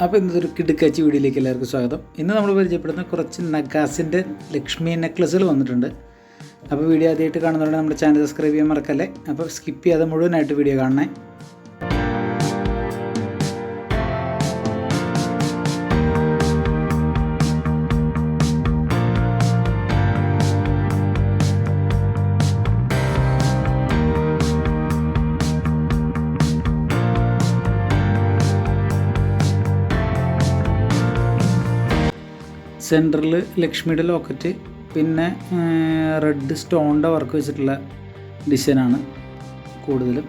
അപ്പോൾ ഇന്നൊരു കിടുക്കാച്ചി വീഡിയോയിലേക്ക് എല്ലാവർക്കും സ്വാഗതം. ഇന്ന് നമ്മൾ പരിചയപ്പെടുന്ന കുറച്ച് നഗാസിൻ്റെ ലക്ഷ്മി നെക്ലസുകൾ വന്നിട്ടുണ്ട്. അപ്പോൾ വീഡിയോ ആദ്യമായിട്ട് കാണുന്നവരുടെ നമ്മുടെ ചാനൽ സബ്സ്ക്രൈബ് ചെയ്യാൻ മറക്കല്ലേ. അപ്പോൾ സ്കിപ്പ് ചെയ്യാതെ മുഴുവനായിട്ട് വീഡിയോ കാണണേ. സെൻറ്ററിൽ ലക്ഷ്മിയുടെ ലോക്കറ്റ്, പിന്നെ റെഡ് സ്റ്റോണിൻ്റെ വർക്ക് വെച്ചിട്ടുള്ള ഡിസൈനാണ് കൂടുതലും.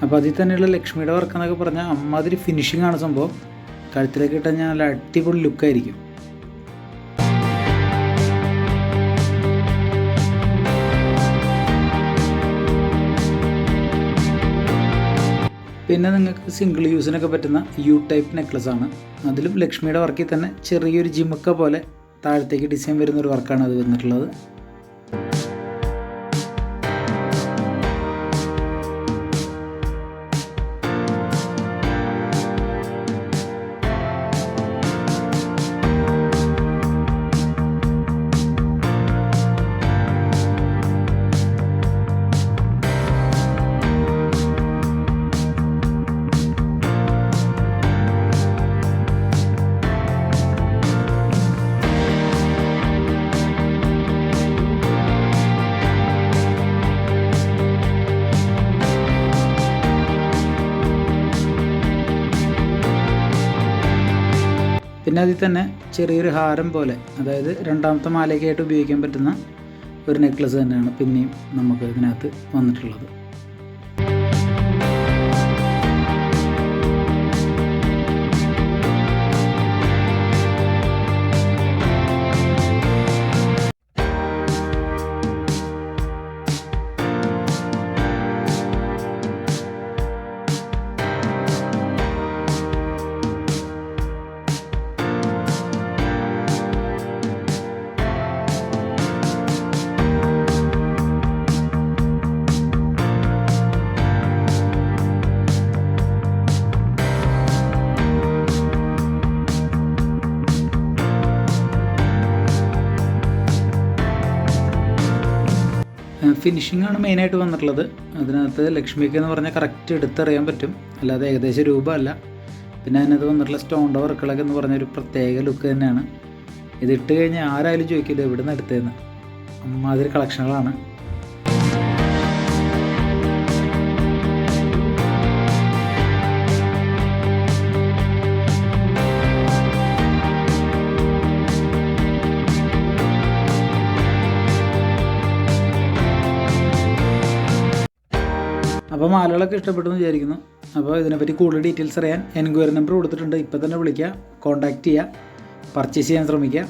അപ്പോൾ അതിൽ തന്നെയുള്ള ലക്ഷ്മിയുടെ വർക്ക് എന്നൊക്കെ പറഞ്ഞാൽ അമ്മാതിരി ഫിനിഷിംഗ് ആണ് സംഭവം. കഴുത്തിലേക്ക് ഇട്ടാൽ നല്ല അടിപൊളി ലുക്കായിരിക്കും. പിന്നെ നിങ്ങൾക്ക് സിംഗിൾ യൂസിനൊക്കെ പറ്റുന്ന യു ടൈപ്പ് നെക്ലസ് ആണ്. അതിലും ലക്ഷ്മിയുടെ വർക്കിൽ തന്നെ ചെറിയൊരു ജിമുക്ക പോലെ താഴത്തേക്ക് ഡിസൈൻ വരുന്നൊരു വർക്കാണ് അത് വന്നിട്ടുള്ളത്. പിന്നെ അതിൽ തന്നെ ചെറിയൊരു ഹാരം പോലെ, അതായത് രണ്ടാമത്തെ മാലയ്ക്കായിട്ട് ഉപയോഗിക്കാൻ പറ്റുന്ന ഒരു നെക്ലസ് തന്നെയാണ് പിന്നെയും നമുക്ക് ഇതിനകത്ത് വന്നിട്ടുള്ളത്. ഫിനിഷിംഗ് ആണ് മെയിനായിട്ട് വന്നിട്ടുള്ളത്. അതിനകത്ത് ലക്ഷ്മിക്ക് എന്ന് പറഞ്ഞാൽ കറക്റ്റ് എടുത്തറിയാൻ പറ്റും, അല്ലാതെ ഏകദേശം രൂപ അല്ല. പിന്നെ അതിനകത്ത് വന്നിട്ടുള്ള സ്റ്റോണിൻ്റെ വർക്കുകളൊക്കെ എന്ന് പറഞ്ഞൊരു പ്രത്യേക ലുക്ക് തന്നെയാണ്. ഇതിട്ട് കഴിഞ്ഞാൽ ആരായാലും ചോദിക്കില്ല എവിടെ നിന്ന് എടുത്തതെന്ന്. അമ്മാതിരി കളക്ഷനുകളാണ്. അപ്പോൾ മാലകളൊക്കെ ഇഷ്ടപ്പെട്ടു എന്ന് വിചാരിക്കുന്നു. അപ്പോൾ ഇതിനെപ്പറ്റി കൂടുതൽ ഡീറ്റെയിൽസ് അറിയാൻ എൻക്വയറി നമ്പർ കൊടുത്തിട്ടുണ്ട്. ഇപ്പോൾ തന്നെ വിളിക്കുക, കോൺടാക്റ്റ് ചെയ്യുക, പർച്ചേസ് ചെയ്യാൻ ശ്രമിക്കുക.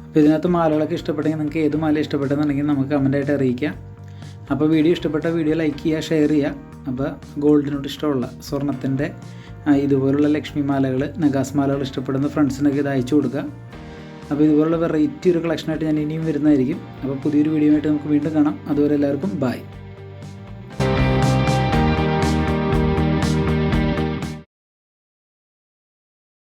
അപ്പോൾ ഇതിനകത്ത് മാലകളൊക്കെ ഇഷ്ടപ്പെട്ടെങ്കിൽ നിങ്ങൾക്ക് ഏത് മാല ഇഷ്ടപ്പെട്ടെന്നുണ്ടെങ്കിൽ നമുക്ക് കമൻറ്റായിട്ട് അറിയിക്കാം. അപ്പോൾ വീഡിയോ ഇഷ്ടപ്പെട്ട വീഡിയോ ലൈക്ക് ചെയ്യുക, ഷെയർ ചെയ്യുക. അപ്പോൾ ഗോൾഡിനോട് ഇഷ്ടമുള്ള സ്വർണ്ണത്തിൻ്റെ ഇതുപോലുള്ള ലക്ഷ്മി മാലകൾ, നഗാസ് മാലകൾ ഇഷ്ടപ്പെടുന്ന ഫ്രണ്ട്സിനൊക്കെ ഇത് അയച്ചു കൊടുക്കുക. അപ്പോൾ ഇതുപോലുള്ള വെറൈറ്റി ഒരു കളക്ഷനായിട്ട് ഞാൻ ഇനിയും വരുന്നതായിരിക്കും. അപ്പോൾ പുതിയൊരു വീഡിയോ ആയിട്ട് നമുക്ക് വീണ്ടും കാണാം. അതുവരെ എല്ലാവർക്കും ബൈ.